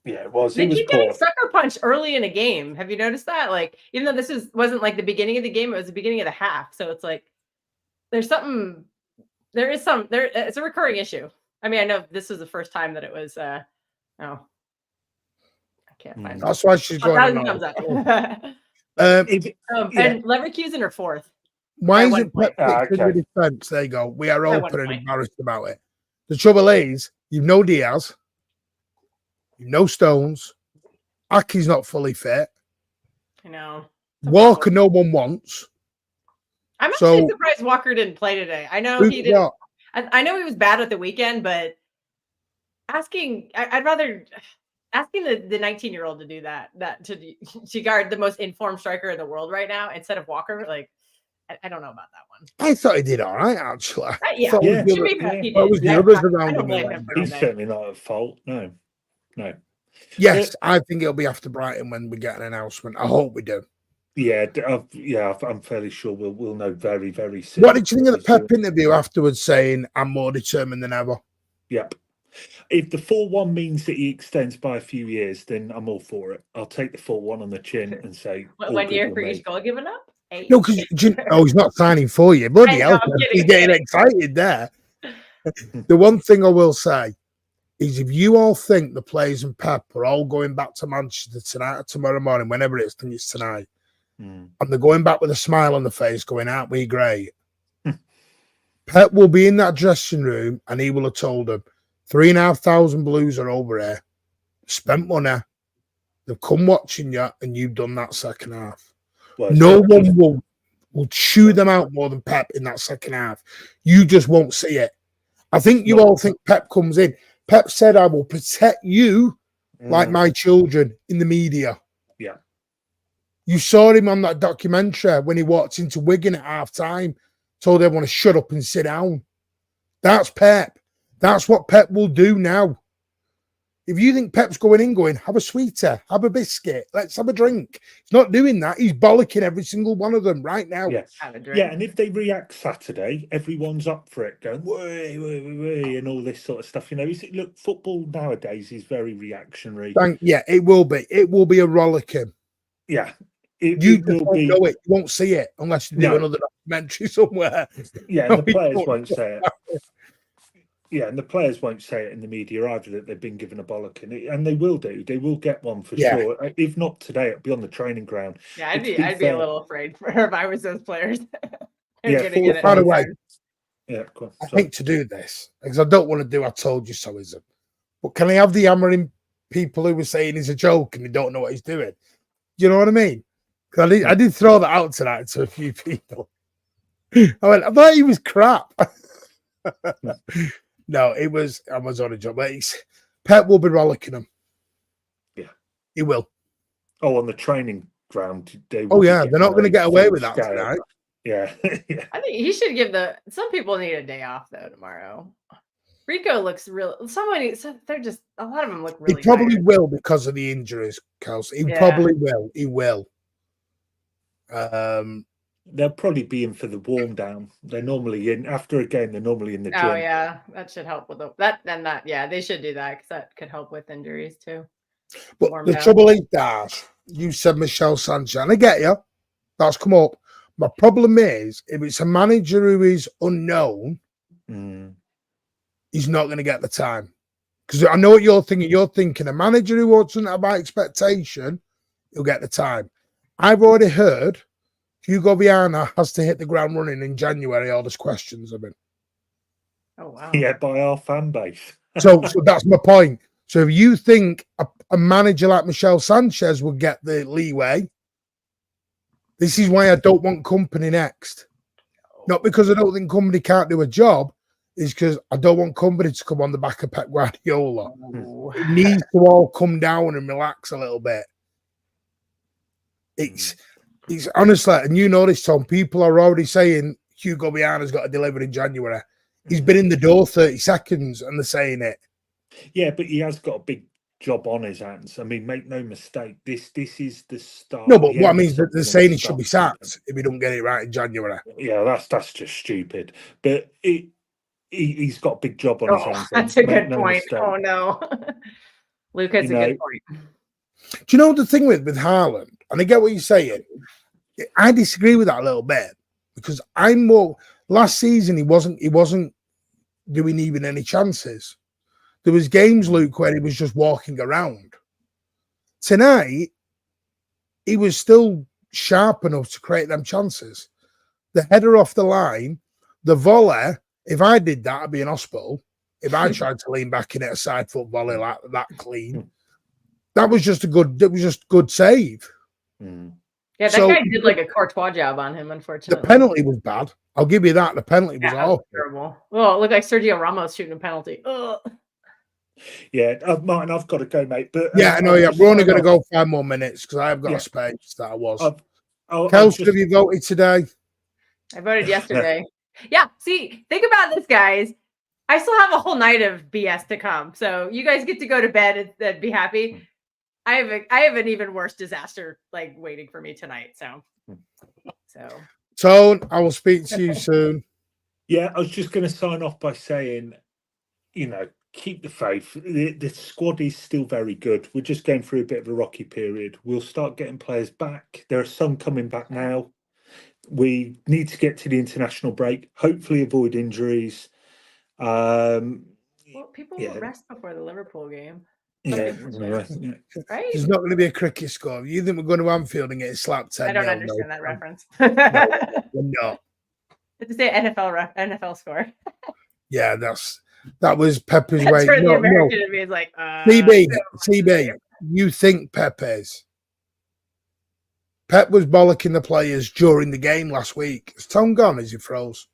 Yeah, it was. They keep getting sucker punched early in a game. Have you noticed that? Like, even though this wasn't like the beginning of the game, it was the beginning of the half. So it's like it's a recurring issue. I mean, I know this is the first time that it was I can't find that's why she's going on. And Leverkusen are fourth. Why isn't Pep in the defense? There you go. We are open and embarrassed about it. The trouble is, you've no Diaz. No Stones. Aki's not fully fit. I know. Walker, no one wants. I'm actually surprised Walker didn't play today. I know he didn't. I know he was bad at the weekend, but I'd rather asking the 19-year-old to do that to guard the most informed striker in the world right now instead of Walker. Like, I don't know about that one. I thought he did all right, actually. He did. He's certainly not at fault. No. Yes, I think it'll be after Brighton when we get an announcement. I hope we do. Yeah, I'm fairly sure we'll know very, very soon. What did you think of the Pep interview afterwards saying, I'm more determined than ever? Yep. If the 4-1 means that he extends by a few years, then I'm all for it. I'll take the 4-1 on the chin and say... 1 year for each goal given up? 8. No, because he's not signing for you. Bloody hell, he's getting excited there. The one thing I will say is if you all think the players and Pep are all going back to Manchester tonight or tomorrow morning, whenever it is, I think it's tonight, and they're going back with a smile on the face going, aren't we great? Pep will be in that dressing room and he will have told them, 3,500 Blues are over here, spent money, they've come watching you and you've done that second half. Well, no one will chew them out more than Pep in that second half. You just won't see it. I think you all think Pep comes in. Pep said, I will protect you like my children in the media. Yeah. You saw him on that documentary when he walked into Wigan at half-time, told everyone to shut up and sit down. That's Pep. That's what Pep will do now. If you think Pep's going, have a sweeter, have a biscuit, let's have a drink. He's not doing that. He's bollocking every single one of them right now. Yes. Yeah, and if they react Saturday, everyone's up for it, going, way, and all this sort of stuff. You know, look, football nowadays is very reactionary. It will be. It will be a rollicking. Yeah. You won't know it. You won't see it unless you do another documentary somewhere. Yeah, and the players won't say it. Yeah, and the players won't say it in the media either that they've been given a bollocking, and they will do. They will get one for sure. If not today, it'll be on the training ground. Yeah, I'd be a little afraid if I was those players. By the way, I hate to do this because I don't want to do I told you so-ism. But can I have the hammering people who were saying he's a joke and they don't know what he's doing? You know what I mean? Because I did throw that out tonight to a few people. I thought he was crap. No, I was on a job. But Pep will be rollicking them. Yeah. He will. Oh, on the training ground. They're not going to get away with that tonight. Yeah. I think he should give some people need a day off, though, tomorrow. Rico looks real. They're just, a lot of them look really He probably tired. will because of the injuries, Kelsey. He probably will. He will. They'll probably be in for the warm down. They're normally in after a game. They're normally in the gym. Oh yeah, that should help with that. Yeah, they should do that because that could help with injuries too. But the trouble is, Dash, you said Michel Sanchez, and I get you. That's come up. My problem is if it's a manager who is unknown, he's not going to get the time. Because I know what you're thinking. You're thinking a manager who wasn't about expectation, he'll get the time. I've already heard Hugo Viana has to hit the ground running in January. All those questions have been. Oh wow! Yeah, by our fan base. so that's my point. So if you think a manager like Michel Sanchez will get the leeway, this is why I don't want Company next. Not because I don't think Company can't do a job. is because I don't want company to come on the back of Pep Guardiola. Oh. It needs to all come down and relax a little bit. It's honestly, and you know this, Tom, people are already saying Hugo Viana's got to deliver in January. He's been in the door 30 seconds and they're saying it. Yeah, but he has got a big job on his hands. I mean, make no mistake, this is the start. No, but what I mean is that they're saying he should be sacked if he don't get it right in January. Yeah, that's just stupid. But he's got a big job on his hands. That's a good point. Oh no. Luke has a good point. Do you know the thing with Haaland? And I get what you're saying. I disagree with that a little bit because I'm more. Last season he wasn't doing even any chances. There was games, Luke, where he was just walking around. Tonight, he was still sharp enough to create them chances. The header off the line, the volley. If I did that, I'd be in hospital. If I tried to lean back in at a side foot volley like that clean, that was just good save. Mm. Yeah, that guy did like a Courtois job on him, unfortunately. The penalty was bad. I'll give you that. The penalty was awful. Terrible. Well, it looked like Sergio Ramos shooting a penalty. Ugh. Yeah, Martin, I've got to go, mate. But yeah, I know. Yeah, we're only going to go 5 more minutes because I have got a space that I was. Kelsey, have you voted today? I voted yesterday. Yeah. See, think about this, guys. I still have a whole night of BS to come, so you guys get to go to bed and be happy. I have an even worse disaster like waiting for me tonight. So. Tone, I will speak to you soon. Yeah, I was just going to sign off by saying, keep the faith. The squad is still very good. We're just going through a bit of a rocky period. We'll start getting players back. There are some coming back now. We need to get to the international break, hopefully avoid injuries. Well, people will rest before the Liverpool game. Yeah, right? There's not going to be a cricket score. You think we're going to Anfield and get slapped 10? I don't understand that reference. No, we're not. It's say NFL score. Yeah, that was Pepe's way. That's the American in me is like, CB, you think Pepe's? Pep was bollocking the players during the game last week. Is Tom gone as he froze?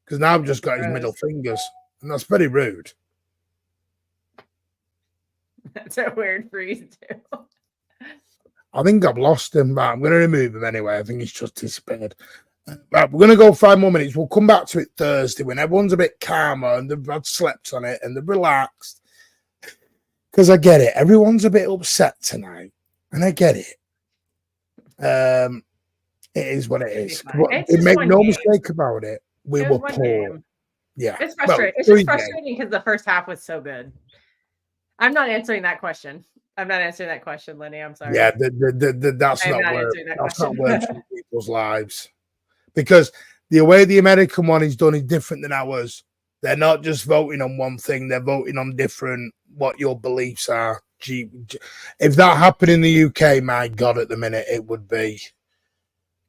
Because now I've just got his middle fingers, and that's very rude. That's a weird freeze too. I think I've lost him, but I'm going to remove him anyway. I think he's just disappeared. Right, we're going to go 5 more minutes. We'll come back to it Thursday when everyone's a bit calmer and they've had slept on it and they're relaxed. Because I get it. Everyone's a bit upset tonight, and I get it. It is what it is. Make no mistake about it. We were poor. Yeah. It's frustrating. It's just frustrating because the first half was so good. I'm not answering that question. Lenny. I'm sorry. Yeah, that's not words from people's lives. Because the way the American one is done is different than ours. They're not just voting on one thing, they're voting on different what your beliefs are. If that happened in the UK, my God, at the minute it would be.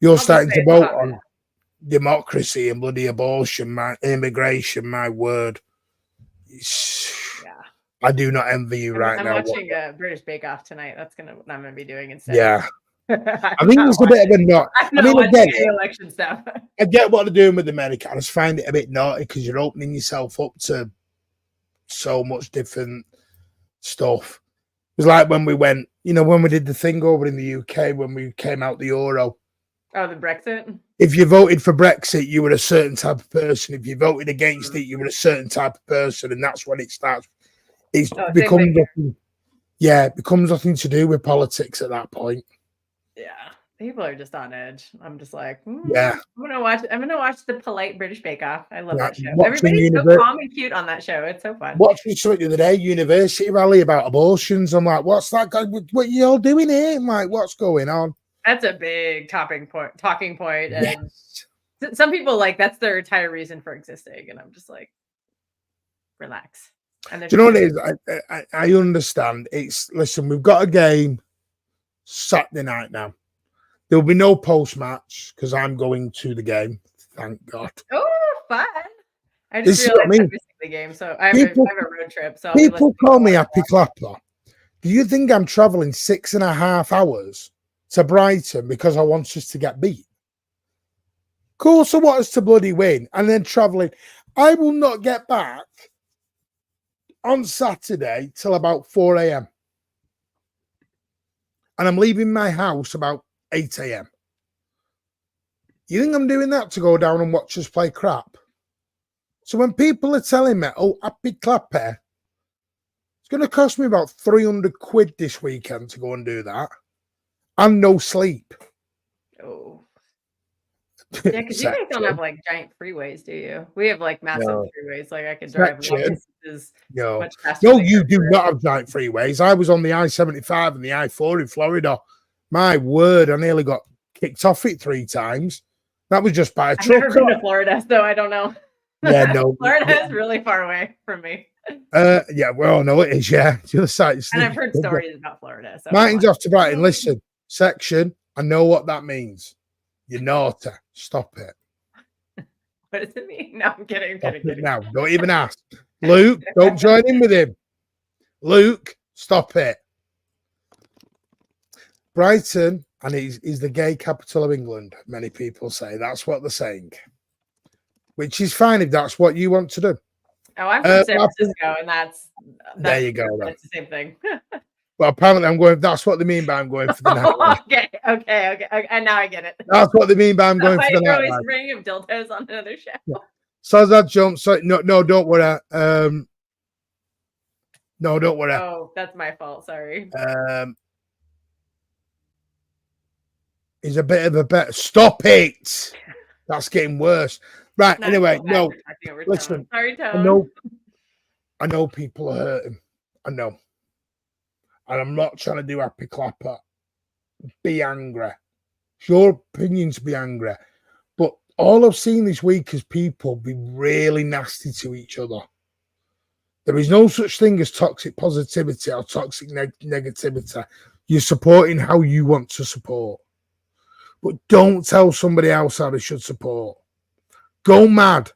You're starting to vote on democracy and bloody abortion, immigration, my word. I do not envy you right now. I'm watching British Bake Off tonight. That's what I'm going to be doing instead. Yeah. I think it's a bit of a knot. I get it. Election stuff. I get what they're doing with America. I just find it a bit naughty because you're opening yourself up to so much different stuff. It was like when we went, when we did the thing over in the UK, when we came out the Euro. Oh, the Brexit? If you voted for Brexit, you were a certain type of person. If you voted against it, you were a certain type of person. And that's when it starts. It becomes nothing to do with politics at that point. Yeah, people are just on edge. I'm just like, I'm gonna watch the polite British Bake Off. I love that show. Everybody's so calm and cute on that show. It's so fun. Watching something the other day, university rally about abortions. I'm like, what's that guy? What are you all doing here? I'm like, what's going on? That's a big talking point. And some people that's their entire reason for existing. And I'm just like, relax. Do you know what it is? I understand. Listen, we've got a game Saturday night now. There will be no post-match because I'm going to the game. Thank God. Oh, fun. I just realized I'm missing the game, so I have a road trip. So people call me Happy Clapper. Do you think I'm travelling 6.5 hours to Brighton because I want us to get beat? Cool, so what is to bloody win? And then travelling. I will not get back on Saturday till about 4 a.m. And I'm leaving my house about 8 a.m. You think I'm doing that to go down and watch us play crap? So when people are telling me, oh, happy clapper, it's going to cost me about 300 quid this weekend to go and do that. And no sleep. Oh. Yeah, because you guys don't have like giant freeways, do you? We have like massive freeways. Like I could drive long distances much faster. No, you do not have giant freeways. I was on the I-75 and the I-4 in Florida. My word, I nearly got kicked off it 3 times. That was just by a truck. I've never been to Florida, so I don't know. Yeah, no. Florida is really far away from me. Yeah, well, no, it is, yeah. It's the other side. And I've heard stories about Florida. So Martin's off to Brighton. Listen, section, I know what that means. You're naughty. Stop it. What does it mean? No, I'm kidding. I'm kidding. Now, don't even ask. Luke, don't join in with him. Luke, stop it. Brighton, and he's the gay capital of England, many people say. That's what they're saying. Which is fine if that's what you want to do. Oh, I'm from San Francisco, and that's there you go. That's the same thing. Well, apparently I'm going, that's what they mean by I'm going for the night. Okay. And now I get it. That's what they mean by I'm going for the night. You're always bringing up dildos on another show. Yeah. So that jump. So no, don't worry. No, don't worry. Oh, that's my fault. Sorry. He's a bit of a bet. Stop it. That's getting worse. Right. Anyway, no. Listen. Sorry, Tone. I know people are hurting. I know. And I'm not trying to do happy clapper. Be angry. It's your opinion to be angry. But all I've seen this week is people be really nasty to each other. There is no such thing as toxic positivity or toxic negativity. You're supporting how you want to support. But don't tell somebody else how they should support. Go mad.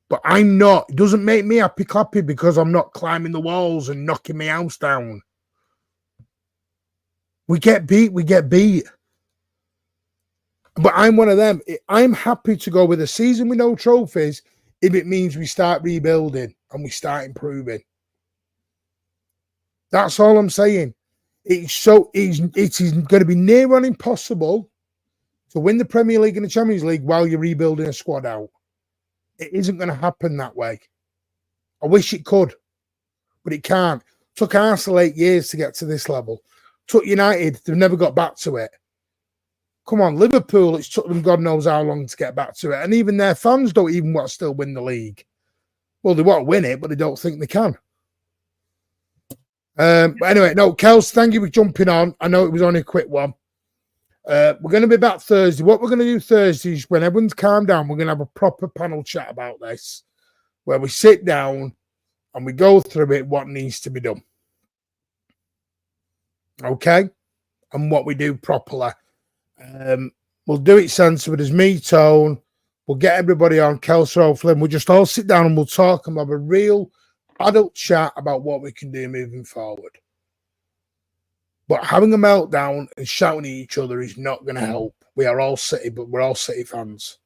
But I'm not. It doesn't make me happy clappy because I'm not climbing the walls and knocking my house down. We get beat. But I'm one of them. I'm happy to go with a season with no trophies if it means we start rebuilding and we start improving. That's all I'm saying. It is going to be near on impossible to win the Premier League and the Champions League while you're rebuilding a squad out. It isn't going to happen that way. I wish it could, but it can't. It took Arsenal 8 years to get to this level. Took United, they've never got back to it. Come on, Liverpool, it's took them God knows how long to get back to it. And even their fans don't even want to still win the league. Well, they want to win it, but they don't think they can. But anyway, no, Kels, thank you for jumping on. I know it was only a quick one. We're going to be back Thursday. What we're going to do Thursday is when everyone's calmed down, we're going to have a proper panel chat about this, where we sit down and we go through it, what needs to be done. Okay? And what we do properly. We'll do it sensible. There's me, Tone. We'll get everybody on, Kelso, Flynn. We'll just all sit down and we'll talk and have a real adult chat about what we can do moving forward. But having a meltdown and shouting at each other is not going to help. We are all City, but we're all City fans.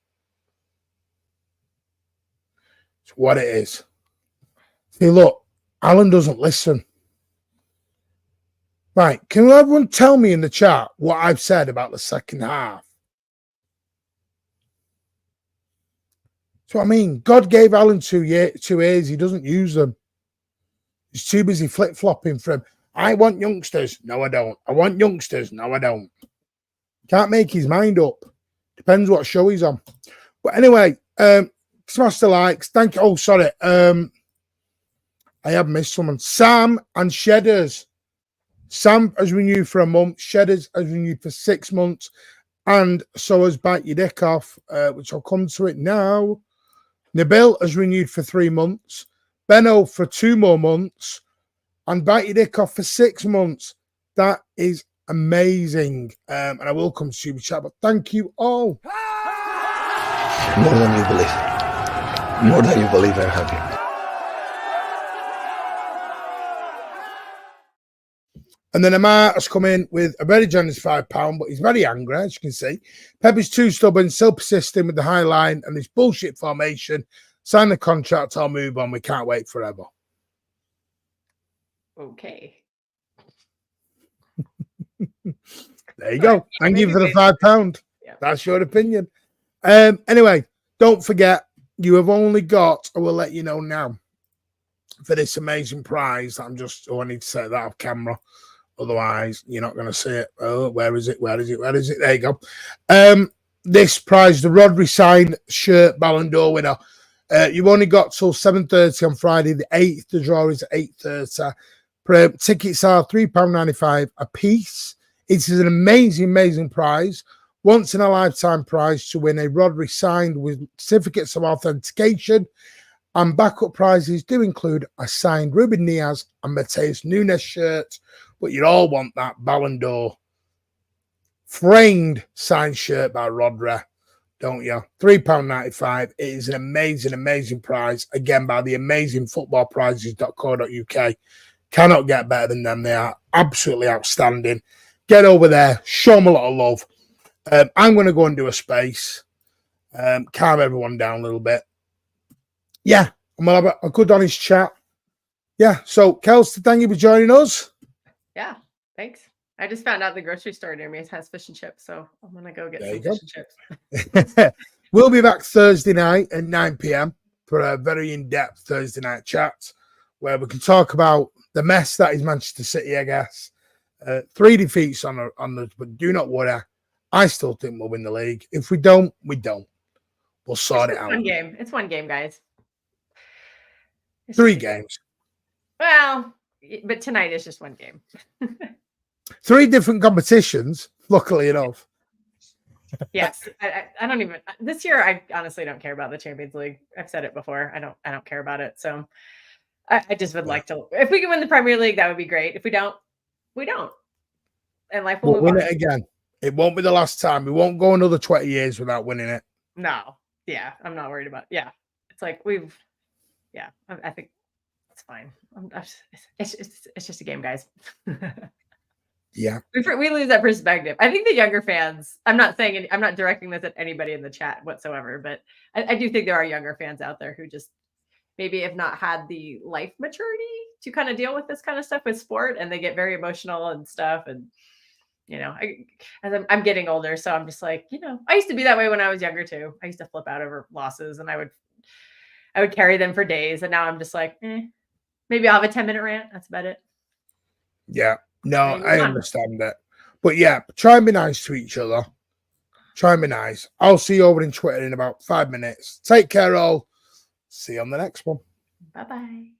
It's what it is. See, look, Alan doesn't listen. Right, can everyone tell me in the chat what I've said about the second half? So I mean, God gave Alan 2 ears. He doesn't use them. He's too busy flip-flopping from, I want youngsters. No, I don't. I want youngsters. No, I don't. Can't make his mind up. Depends what show he's on. But anyway, smash the likes. Thank you. Oh, sorry. I have missed someone. Sam and Shedders. Sam has renewed for a month. Shedders has renewed for 6 months. And so has Bite Your Dick Off, which I'll come to it now. Nabil has renewed for 3 months. Benno for 2 more months. And Bite Your Dick Off for 6 months. That is amazing. And I will come to Super Chat, but thank you all. More than you believe. More than you believe, I'm happy. And then Amar has come in with a very generous £5, but he's very angry, as you can see. Pep is too stubborn, still persisting with the high line and this bullshit formation. Sign the contract, I'll move on. We can't wait forever. Okay. There you go. Thank you for the £5. Yeah. That's your opinion. Anyway, don't forget, you have only got, I will let you know now, for this amazing prize. I need to say that off camera. Otherwise, you're not going to see it. Oh, where is it? Where is it? Where is it? There you go. This prize, the Rodri signed shirt Ballon d'Or winner. You've only got till 7:30 on Friday the 8th. The draw is at 8:30. Tickets are £3.95 a piece. It is an amazing prize. Once in a lifetime prize to win a Rodri signed with certificates of authentication. And backup prizes do include a signed Ruben Dias and Mateus Nunes shirt. But you all want that Ballon d'Or framed signed shirt by Rodri, don't you? £3.95. It is an amazing prize. Again, by the amazing footballprizes.co.uk. Cannot get better than them. They are absolutely outstanding. Get over there. Show them a lot of love. I'm going to go and do a space. Calm everyone down a little bit. Yeah, and we'll have a good honest chat. Yeah, so Kelsey, thank you for joining us. Yeah, thanks. I just found out the grocery store near me has fish and chips, so I'm gonna go get some fish and chips. We'll be back Thursday night at 9 p.m. for a very in-depth Thursday night chat where we can talk about the mess that is Manchester City, I guess. 3 defeats on the, but do not worry. I still think we'll win the league. If we don't, we don't. We'll sort it out. One game. It's one game, guys. 3 games. Well, but tonight is just one game. 3 different competitions, luckily enough. Yes, I don't even this year. I honestly don't care about the Champions League. I've said it before. I don't care about it. So I just would like to. If we can win the Premier League, that would be great. If we don't, we don't. And life will win it again. It won't be the last time. We won't go another 20 years without winning it. No. Yeah, I'm not worried about. Yeah, it's like Yeah, I think it's fine. It's just a game, guys. Yeah, we lose that perspective. I think the younger fans. I'm not directing this at anybody in the chat whatsoever, but I do think there are younger fans out there who just maybe have not had the life maturity to kind of deal with this kind of stuff with sport, and they get very emotional and stuff. And as I'm getting older, so I'm just like, I used to be that way when I was younger too. I used to flip out over losses, and I would carry them for days, and now I'm just like, maybe I'll have a 10-minute rant. That's about it. Yeah. No, I understand that. But yeah, try and be nice to each other. Try and be nice. I'll see you over in Twitter in about 5 minutes. Take care, all. See you on the next one. Bye-bye.